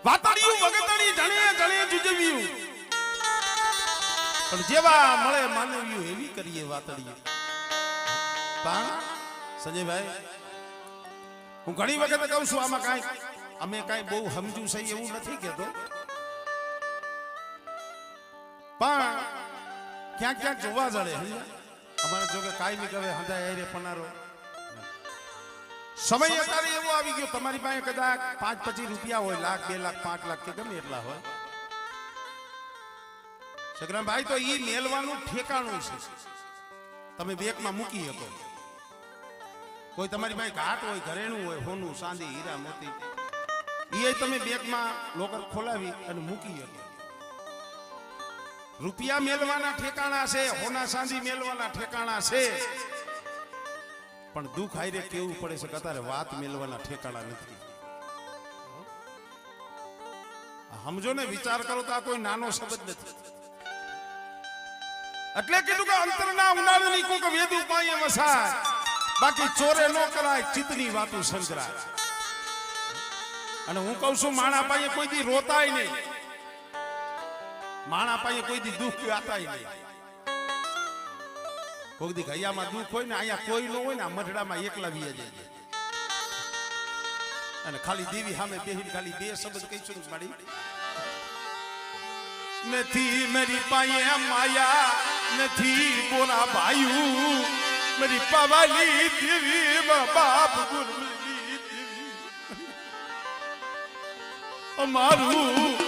વાતડિયું વગતડી જણે જણે જુજવ્યું પણ જેવા મળે માનવ્યું એવી કરીએ વાતડિયું પણ સંજયભાઈ હું ઘણી વખત કહું છું આમાં કાંઈ અમે કાંઈ બહુ સમજુ છે એવું નથી કહેતો પણ ક્યાંક ક્યાંક જોવા જડે અમારે જો કે કાયમી કહે હંધાય રે પનારો સમય અત્યારે એવો આવી ગયો તમારી પાસે કદાચ 5-25 રૂપિયા હોય લાખ 2 લાખ 5 લાખ કે ગમે એટલા હોય સગરામભાઈ તો ઈ મેલવાનું ઠેકાણું છે તમે બેંકમાં મૂકી શકો કોઈ તમારી પાસે ઘાટ હોય ઘરેણું હોય હોનું ચાંદી હીરા મોતી એ તમે બેંકમાં લોકર ખોલાવી અને મૂકી શકો રૂપિયા મેલવાના ઠેકાણા છે હોના ચાંદી મેલવાના ઠેકાણા છે પણ દુઃખ આયરે કેવું પડે છે કે અત્યારે વાત મેલવાના ઠેકાણા નથી સમજો ને વિચાર કરો તો આ કોઈ નાનો શબ્દ નથી એટલે કીધું કે અંતરના ઉનાળાની કોક વેદ ઉપાય વસાય બાકી ચોરે નો કરાય ચિત્તની વાતો સંકરાય અને હું કહું છું માણા પાસે કોઈ દી રોતાય નહીં માણા પાસે કોઈ દી દુઃખ ગાતાય નહીં કોઈ દી ગયામાં દુઃખ હોય ને અહીંયા કોઈ ન હોય ને મઢડામાં એકલા વી જાય અને ખાલી દેવી સામે બેહીને ખાલી બે શબ્દ કહીશું માડી નથી મેરી પાયે માયા નથી બોરા ભાઈયું मेरी पवाली देवी बाप गुरमली देवी અમારું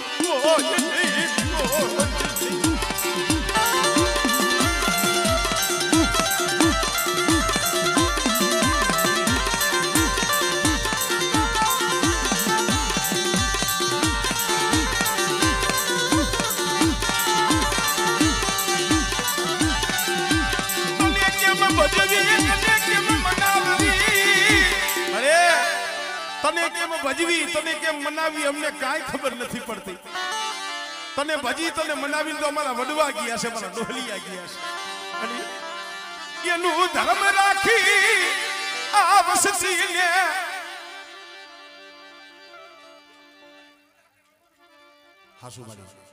તને કેમ ભજવી તને કેમ મનાવી અમને કાંઈ ખબર નથી પડતી તને ભજી તને મનાવી તો અમારા વડવા ગયા છે મારા ડોહલિયા ગયા છે અને એનું ધર્મ રાખી આ વસતીને હાસુ મારી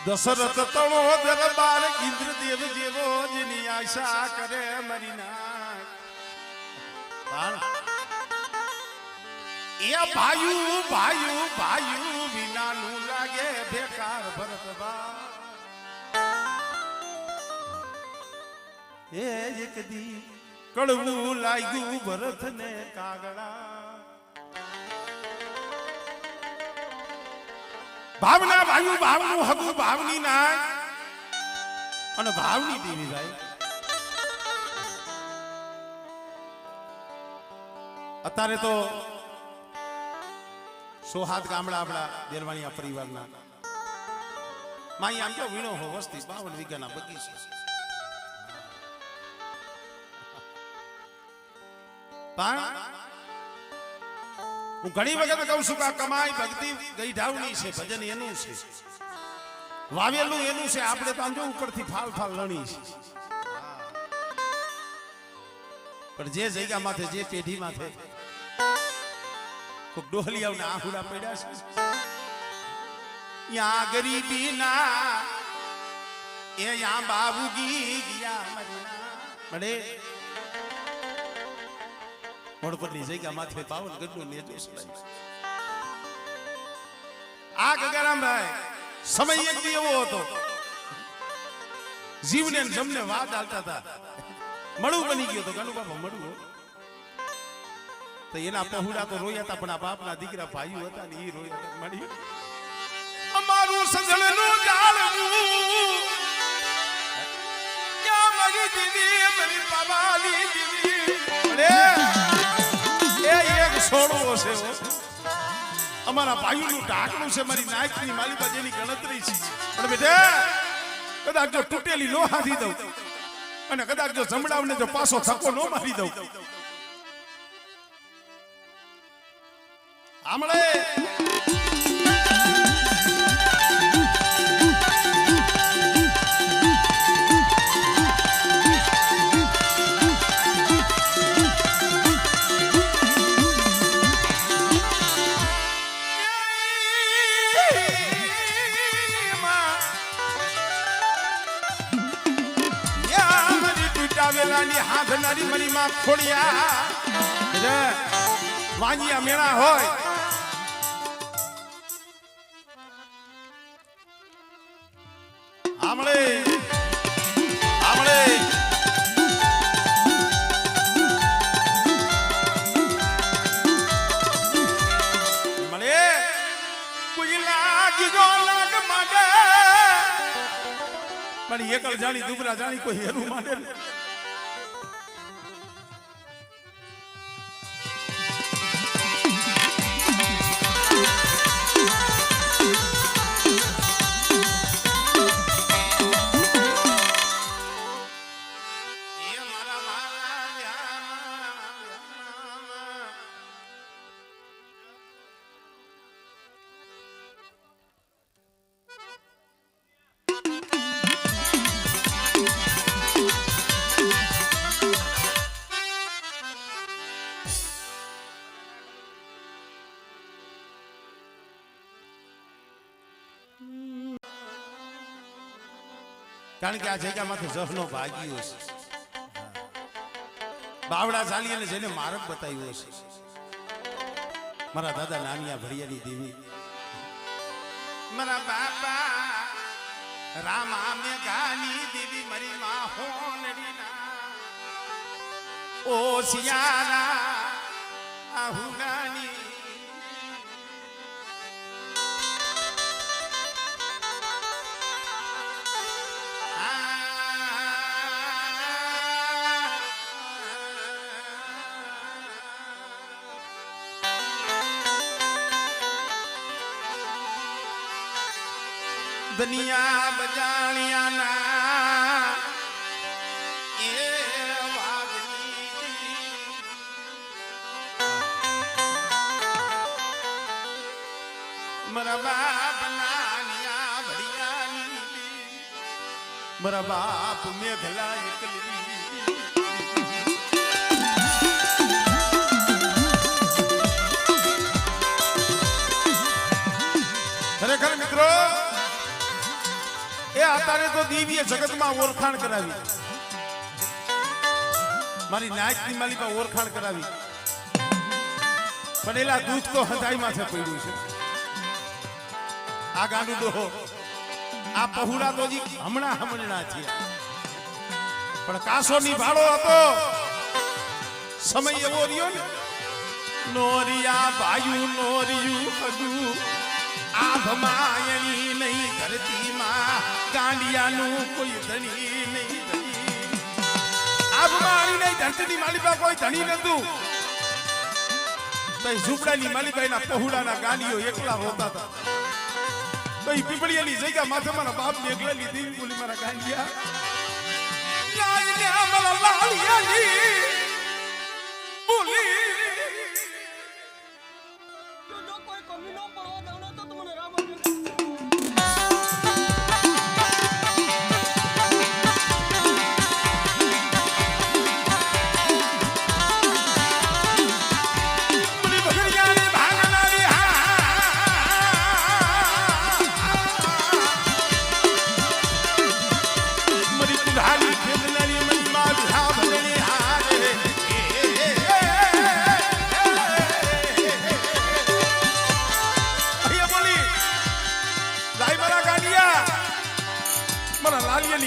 દશરથ તળો દરબાર ઇન્દ્રદેવ જેવો જેની આશા કરે મરી ના એ ભાયુ ભાયુ ભાયુ વિનાનું લાગે બેકાર ભરતબા એ એક દી કડવું લાગ્યું ભરતને કાગડા ભાવના ભાઈ ભાવનું હગું ભાવની ના અને ભાવની દેવી ભાઈ અત્યારે તો સોહાત ગામડા આપણા દેરવાણીયા પરિવારના માઈ આમ તો વીણો હો વસ્તી 52 વીઘાના બગીચા પણ હું ઘણી વખત કહું છું કે કમાઈ ભક્તિ ગઈ ઢાવની છે ભજન એનું છે વાવેલું એનું છે આપણે તો આમ જો ઉપરથી ફાલ ફાલ લણી છે પણ જે જગ્યા માથે જે પેઢી માથે કોક ડોહલિયાઓના આહુડા પડ્યા છે યા ગરીબી ના એ યા બાબુગી ગયા મળે મોડપટની જગ્યા માથે પાવન ગઢનો નેજો સડાય આ ગગારામભાઈ સમય એક દી એવો હતો જીવને જમને વાત આલતા હતા મળું બની ગયો તો ગાનુ બાપા મળું તો એના પહોળા તો રોયા હતા પણ આ બાપના દીકરા ભાઈઓ હતા ને એ રોયા હતા મળી અમારું સજણનું જાળવું અમારા ભાઈઓનું ઢાકણું છે મારી નાયકની માલિકા જેની ગણતરી છે પણ બેટા કદાચ જો તૂટેલી નો હાથી દઉં અને કદાચ જો જમડાવને જો પાછો થકો નો મારી દઉં આમળે હાથ નારી મરી માં ખોડિયા વાંજિયા મેળા હોય આમળે આમળે મળે કોઈ લાગી ગો લાગ માંડે મારી એકલ જાણી દુબરા જાણી કોઈ હેરું માંડે કારણ કે આ જગ્યામાંથી જહનો ભાગ્યો છે બાવડા ચાલી અને જેને માર્ગ બતાવ્યો છે મારા દાદા નાનિયા ભડિયાની દેવી મારા બાપા રામા મેઘાની દેવી મારી માં હોનડીના ઓ સિયારા આહુનાની દનિયા બજાણિયા ના એ વાગની મારા બાપ નાનિયા ભડિયાની મારા બાપ મેઘલા એકલી ખરેખર મિત્રો એ આતારે તો દિવ્ય જગતમાં ઓળખાણ કરાવી મારી નાયકની માલિકા ઓળખાણ કરાવી પણ એલા દુઃખ તો હદાઈ માથે પડ્યું છે આ ગાંડુ ડોહો આ પહુડા તો જી હમણાં થયા પણ કાસો ની ભાડો હતો સમય એવો રહ્યો ને નોરિયા ભાયુ નોરિયું હજુ આભમાયની નહીં ધરતીમાં ગાંડિયાનું કોઈ ધણી નહીં આભમાની નહીં ધરતીની માલિકા કોઈ ધણી નતું તો ઝૂંપડાની માલિકાના પહુડાના ગાંડીઓ એકલા હોતા હતા તો એ પીપળીયાની જગ્યા માથે મારા બાપ ને એકલા લીધી બોલી મારા ગાંડિયા લાલિયા મારા લાલિયાની બોલી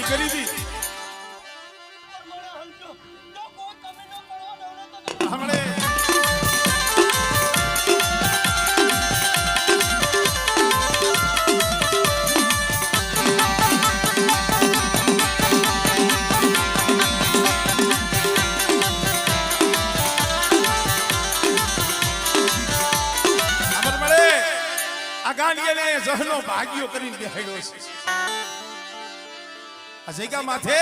ગરીબી હમણે જહનો ભાગ્યો કરીને બેહાડ્યો છે આ જગ્યા માથે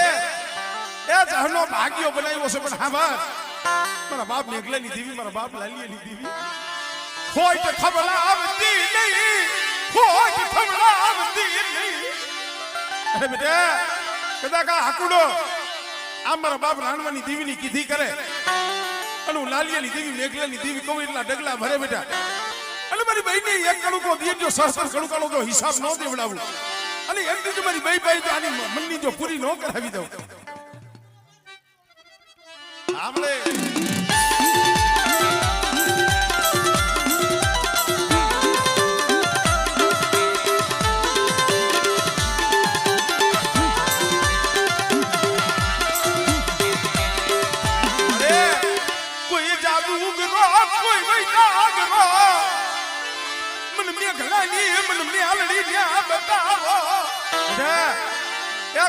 એ જહનો ભાગ્યો બનાવ્યો છે પણ હા મારા બાપ મેઘલાની દેવી મારા બાપ લાલીની દેવી કોઈ તો ખબર આવતી નહીં કોઈ તો ખબર આવતી નહીં અરે બેટા કદાચ આ હાકુડો આ મારા બાપ રાણવાની દેવીની કીધી કરે અને હું લાલિયાની દેવી મેઘલાની દેવી કહું એટલા ડગલા ભરે બેટા અને મારી બહેને એક કણુકો દીજો સહસ્ત્ર કણુકાનો જો હિસાબ ન દેવડાવું અને એમની જો મારી બહેન ભાઈ તો આની મનની જો પૂરી ન કરાવી દઉં આમળે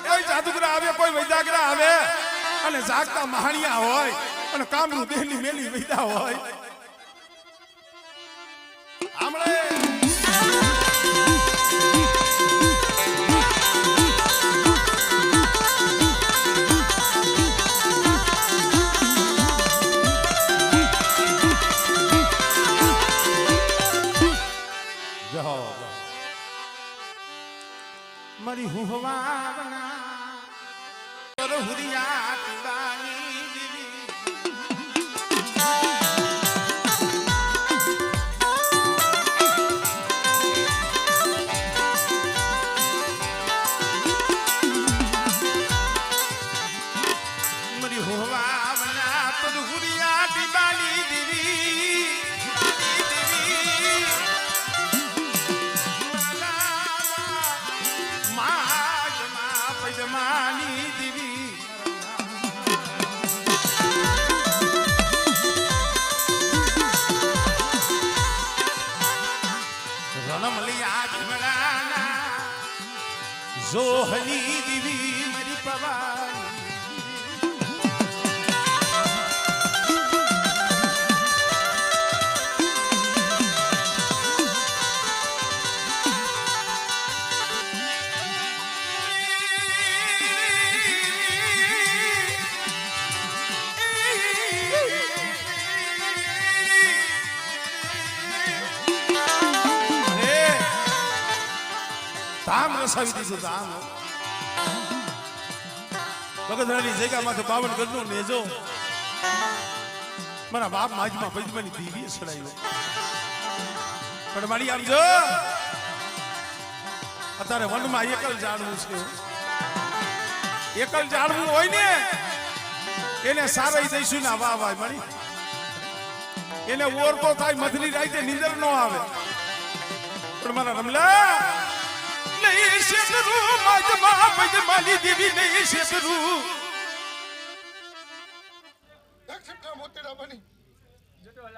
કોઈ જાદુગરા આવે કોઈ વૈદાગરા આવે અને જાગતા મહાણિયા હોય અને કામરૂ દેહની મેલી વૈદા હોય આમળે મારી હુહવાવના હુરિયા તુડાની દેવી મારી હુહવાવના હુરિયા તુડાની દેવી માની દેવી રણમલિયા જમડાના જોહની દેવી મારી પવાની ધામ રસાવી દીધું ધામ ભગતરાની જગ્યામાંથી 52 ગઢનો નેજો મારા બાપ માજમાં પજમાની દીવી સડાયો પણ મારી આમ જો અત્યારે વનમાં એકલ જાણવું છે એકલ જાણવું હોય ને એને સારાઈ દઈશું ના વાહ વાહ મારી એને ઓરતો થાય મધની રાતે નીંદર ન આવે પણ મારા રમલા નહીં શેકરું માજમાં પજમાની દેવી નહીં શેકરું એક સપ્તાહ મોતેડા બની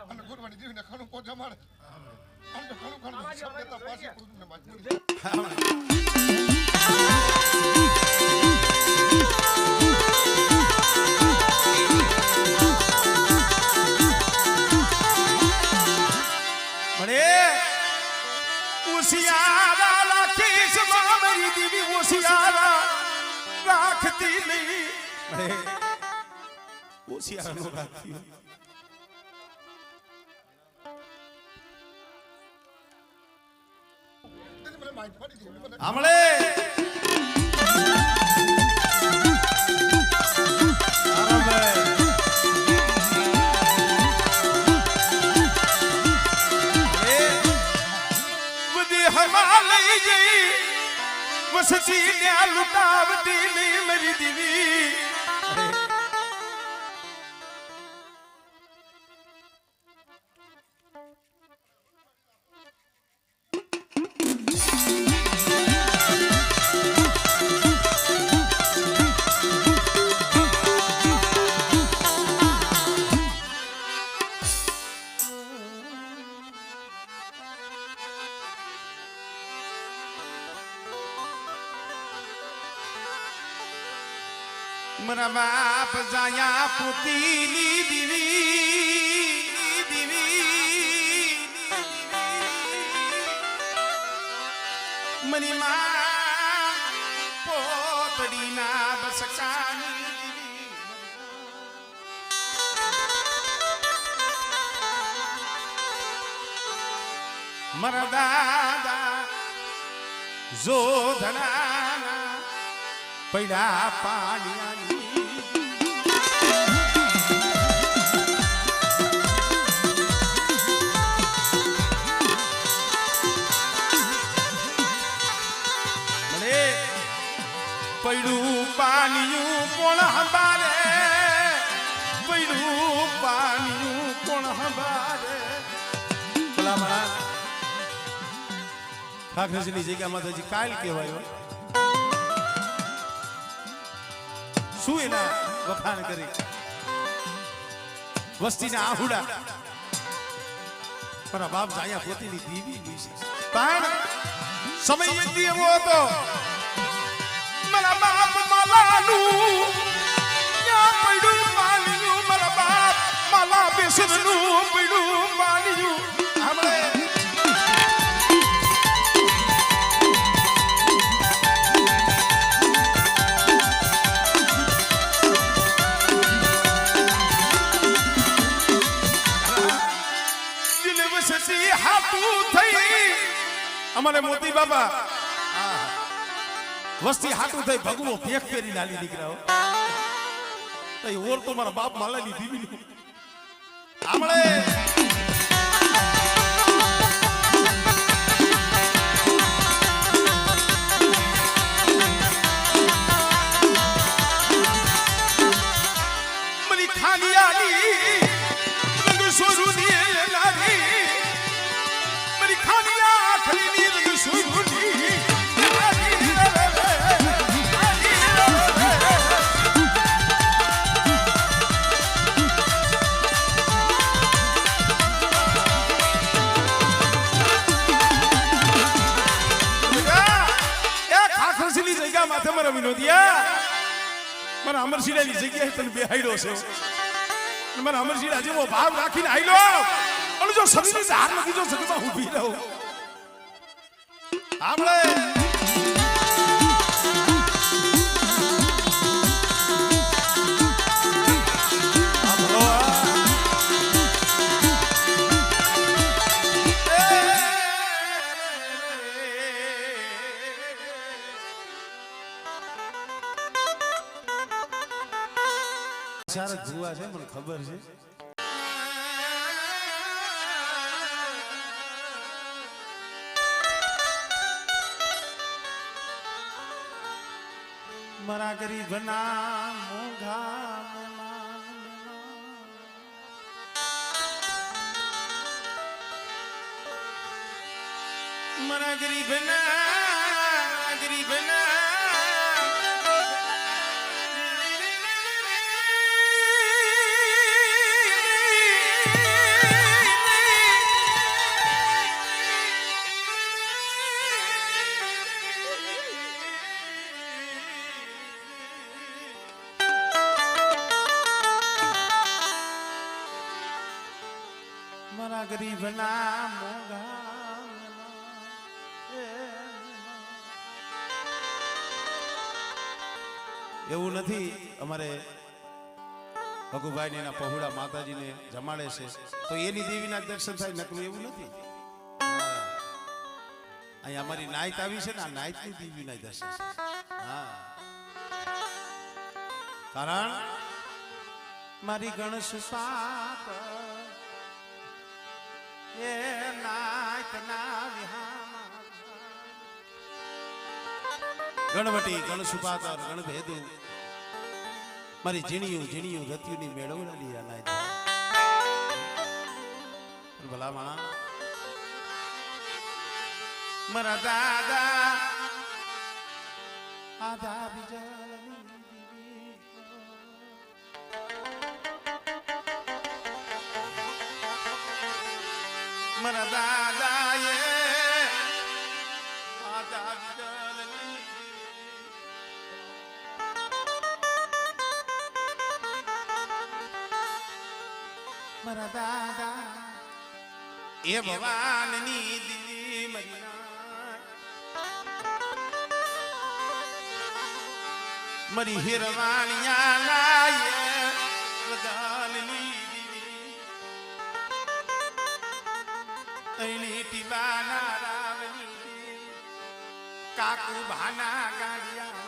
અને ગુરવાની દેવીને ખાનું પોજા મારે આમ તો ખાનું સપ્તાહ પાછી પૂરું માજમાં ઉસિયારા રાખીશ મારી દેવી ઉસિયારા રાખતી નહીં ઉસિયારા નો રાખતી આમળે વસતી ને લૂટાવતી નહીં મારી દેવી મારા બાપ જાયા પુતીની દીવી મની માં પોતડીના બસકાની મારા દાદા જોધના પૈડા પાડિયાની પૈડું પાણીયું કોણ હંબારે પૈડું પાણીયું કોણ હંબારે ભલા મારા ખાખરજીની જગ્યામાં તો હજી કાલ કહેવાય શું એના વખાણ કરી વસ્તીના આહુડા મારા બાપ જાયા પોતીની દીવી પણ સમય એક એવો હતો મારા બાપ માલાનું ક્યાં પડ્યું પાણીયું મારા બાપ માલા બેસરનું પડ્યું પાણીયું આપણે દિલવસતી હાથું થઈ અમારે મોતી બાબા વસ્તી હાટું થઈ ભગવો ભેખ ફેરી નાલી દીકરાઓ તો ઓર તો મારા બાપ માલાની દીવી આમળે મરી ખાનિયાની રંગ સોરુની લારી મરી ખાનિયા ખલીની રંગ સોરુની માથે મારા વિનોદિયા મારા અમરશીલાની જગ્યાએ તને બેહાડ્યો છે મારા અમરશીલા જેવો ભાવ રાખીને આયલો અને જો શરીરની ધાર નથી જો જગમાં ઊભી રહો આમળે સારા જુવા છે મને ખબર છે મારા ગરીબના મોંઘા મારા ગરીબના મારા ગરીબના મોંઘા એવું નથી અમારે ભગુભાઈ એના પહોળા માતાજીને જમાડે છે તો એની દેવીના દર્શન થાય નકરું એવું નથી અહીંયા અમારી નાઈત આવી છે ને આ નાઈતની દેવીના દર્શન છે હા કારણ મારી ગણેશ સાત એ નાઈતના વિહાર ગણવટી ગણસુપાતર ગણભેદુ મારી ઝીણિયું રતિયુની મેળવડાની આ નાઈત ભલા માણા મારા દાદા આધા બીજા મારા દાદા એ આધા મારા દાદા એ ભવાનની દીવી મરીના મરી હિરવાણિયા લાયે રગાલની દીવી એની ટીબાના રાવની કાકુ ભાના ગાડિયા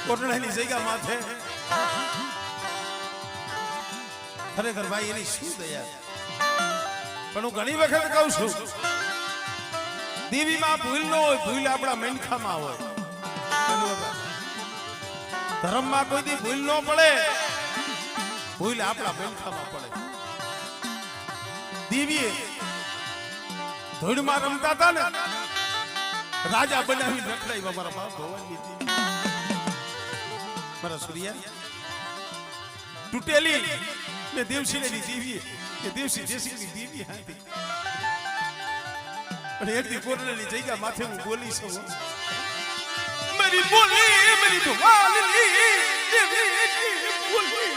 કોટડાની જગ્યા માથે ખરેખર ભાઈ એની શું દયા પણ હું ઘણી વખત કહું છું દેવીમાં ભૂલ ન હોય ભૂલ આપણા મેનખામાં હોય ધર્મમાં કોઈ દી ભૂલ ન પડે ભૂલ આપણા મેનખામાં પડે દેવીએ ધોળમાં રમતા હતા ને રાજા બનાવી રખડાઈ મારા બાપ ભગવાનની દેવી મારા સૂર્યા તૂટેલી ને દેવશીની દેવી કે દેવશી જેસીની દેવી હતી અને એક દી કોરલેની જગ્યા માથે હું બોલી છું મારી બોલી મારી ભવાલી દેવી બોલી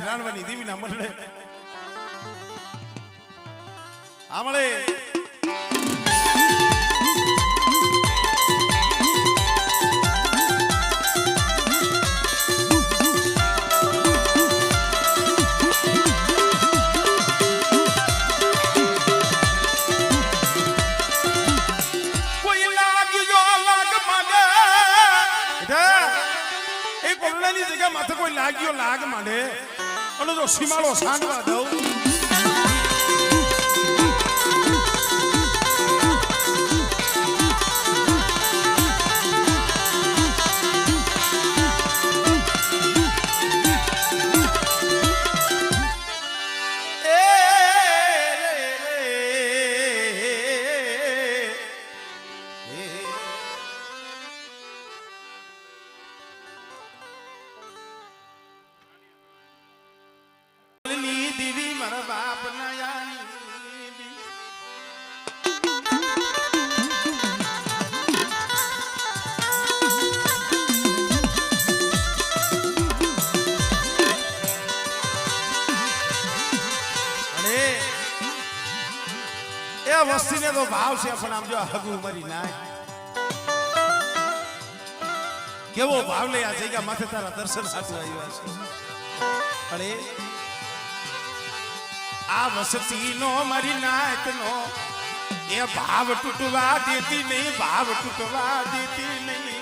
રાણવાની દેવીના મંડળે આમળે કોઈ લાગ્યો લાગ માંડે એ કોરોનાની જગ્યા માથે કોઈ લાગ્યો લાગ માંડે અને જો સીમાડો સાંડવા દઉં વસ્તીને તો ભાવ છે પણ આમ જો હગું મરી નાય કેવો ભાવ લે આ જગ્યા માથે તારા દર્શન સાચું આવ્યા છે અરે આ વસ્તી નો મરી નાય નો એ ભાવ તૂટવા દેતી નહીં ભાવ તૂટવા દેતી નહીં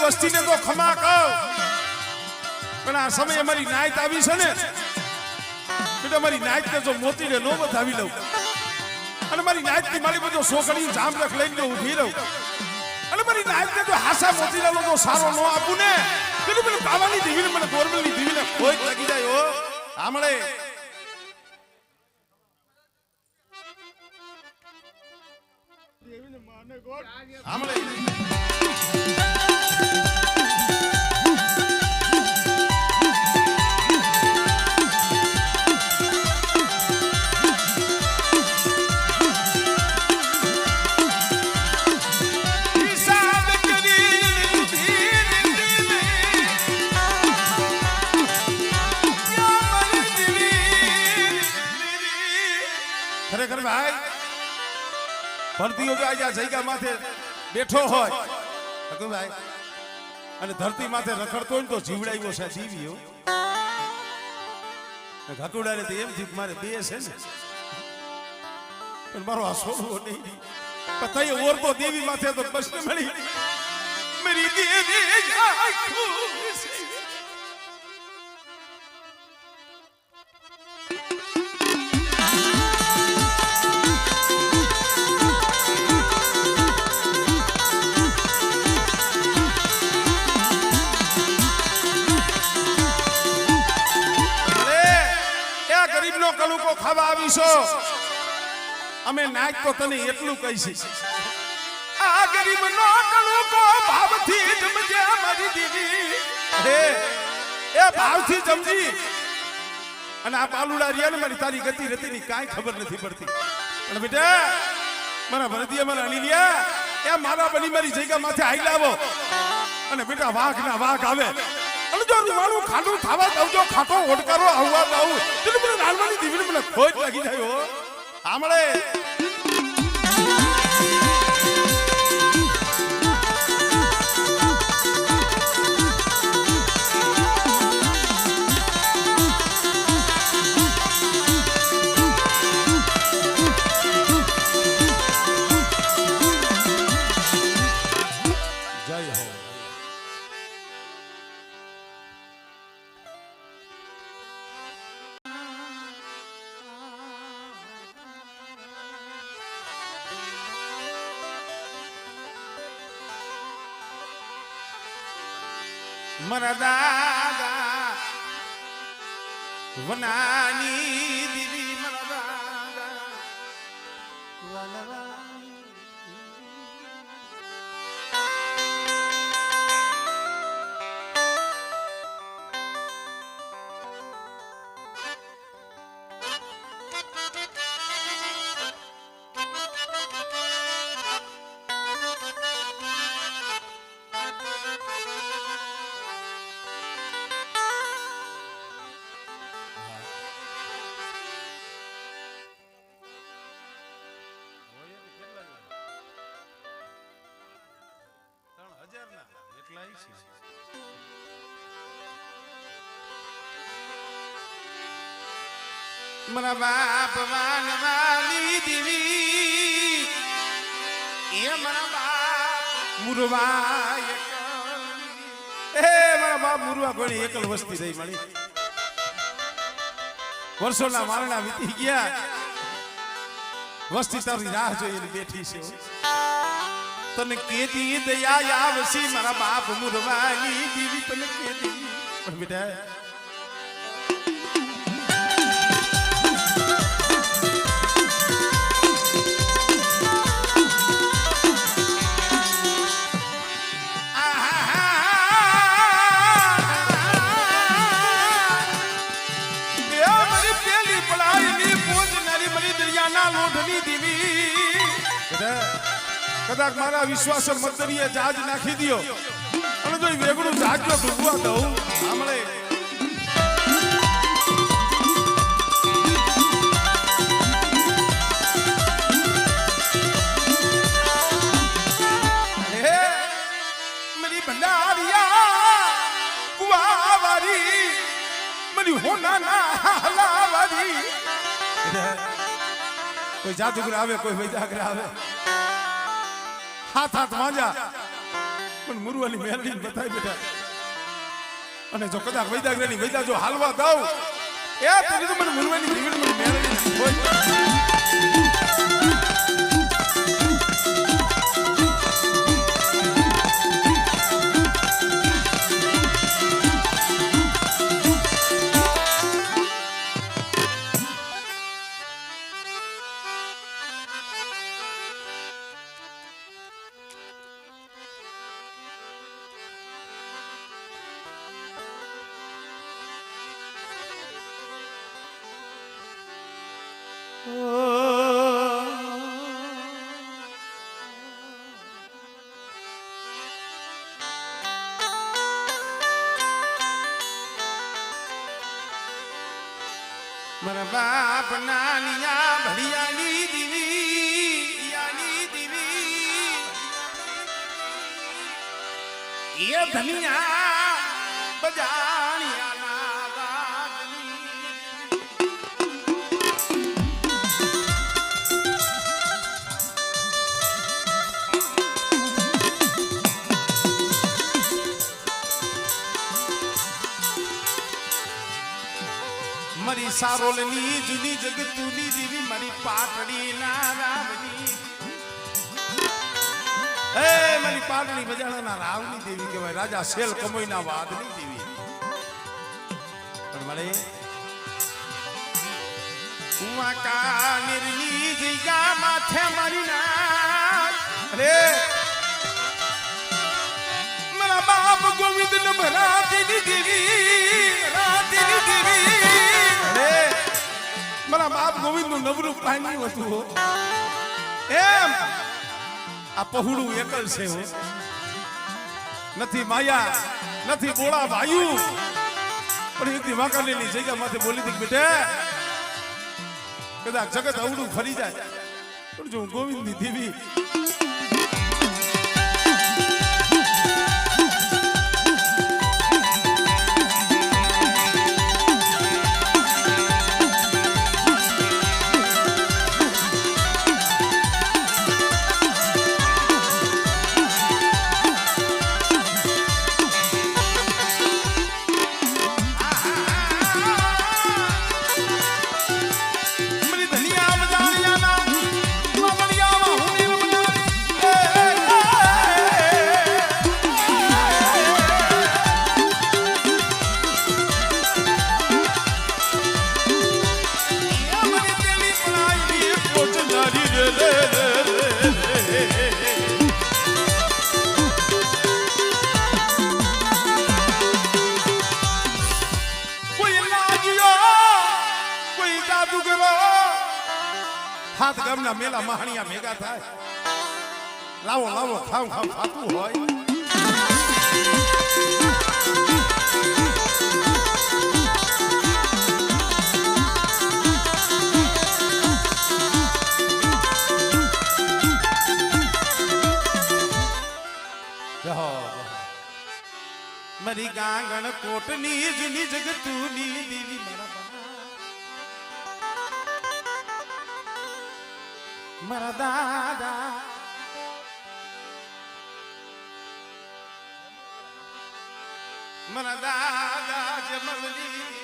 વસ્તીને તો ખમા કહો પણ આ સમયે મારી નાયત આવી છે ને એટલે મારી નાયતને જો મોતીને નો વધાવી લઉં અને મારી નાયતની મારી બધો છોકરીઓ જામ રખ લઈને ઊભી રહું અને મારી નાયતને જો હાસા મોતીલાનો તો સારો નો આપું ને પેલું પેલું કાવાની દીવીને મને ગોરબલની દીવીને કોઈ લાગી જાય હો આમળે દેવીને માને ગોળ આમળે ભાઈ ભરતીઓ જો આજે જગ્યા માથે બેઠો હોય હકુ ભાઈ અને ધરતી માથે રખડતો હોય ને તો જીવડાવ્યો છે જીવ્યો ઘટોડાને તો એમ થી મારે બે છે ને પણ મારો આ છોડવો નહીં પતાય ઓર તો દેવી માથે તો બસ મળી मेरी देवी आँखों से गरीब नो कलुको खावा आवीशो अमे नाक तो तने एटलू कहीशी आ गरीब नो कलुको भावथी जमजे मारी दीदी हे ए भावथी जमजी અને આ પાલુડા રિયા ને મારી તારી ગતિ રતીની કાઈ ખબર નથી પડતી પણ બેટા મારા ભરતીયા મારા અનિલિયા એ મારા બની મારી જગ્યા માથે આઈ લાવો અને બેટા વાઘ ના વાઘ આવે અને જો રૂમાલું ખાટું થાવા દઉજો ખાટો ઓડકારો આવવા દઉં એટલે મને રાલવાની દીવીને મને ખોટ લાગી જાય હો આમળે મારા દાદા વનાની દીદી મારા દાદા મારા બાપ વાલી દેવી એ મારા બાપ મુરવા એ મારા બાપ મુરવા કોઈ એકલ વસ્તી રહી મળી વર્ષોના મારણા વીતી ગયા વસ્તી તારી રાહ જોઈને બેઠી છે તને કેદી દયા આવસી મારા બાપ મુરવાની દેવી તને કેદી પણ બેટા કદાચ મારા વિશ્વાસ મતરીએ જાજ નાખી દિયો અને જો વેગડું જાજ જો ડૂબવા દઉં આમળે मेरी भंडारिया कुआवारी मेरी होना ना हलावारी कोई जादूगर આવે કોઈ વૈદાગર આવે हाथ हाथ मांजा पण मुरवाली मेलडी बताई बेटा અને જો કદાચ વૈદાગરની વૈદા જો હાલવા દઉં એ તો મને મુરવાની જીવન મને મેલડી હોય મારા બાપ નાનિયા ભડિયાની એ ધનિયા બજાણિયાના વાદની મારી સારોલની જૂની જગતુની દેવી મારી પાટડી ના રામની એ મારી પાટડી બજાણાના રાવની દેવી કહેવાય રાજા શેલ કમોઈના વાદની દેવી પણ મળે ઉમા કાનેરની જગ્યા માથે મારી ના અરે મારા બાપ ગોવિંદ ન ભરાતીની દેવી રાતીની દેવી અરે મારા બાપ ગોવિંદ નું નબરું પાણી હતું એમ આ પહોળું એકલ છે હો નથી માયા નથી બોળા ભાયુ પણ એક દી વાંકાનેરની જગ્યામાંથી બોલી હતી બેટે કદાચ જગત અવડું ફરી જાય પણ જો ગોવિંદની દેવી હાથ ગામના મેલા મહાણિયા ભેગા થાય લાવો લાવો ખાવ ખાવ ખાતું હોય મારી ગાંગણ કોટની જૂની જગતુની દેવી મારા દાદા મારા દાદા જમવલી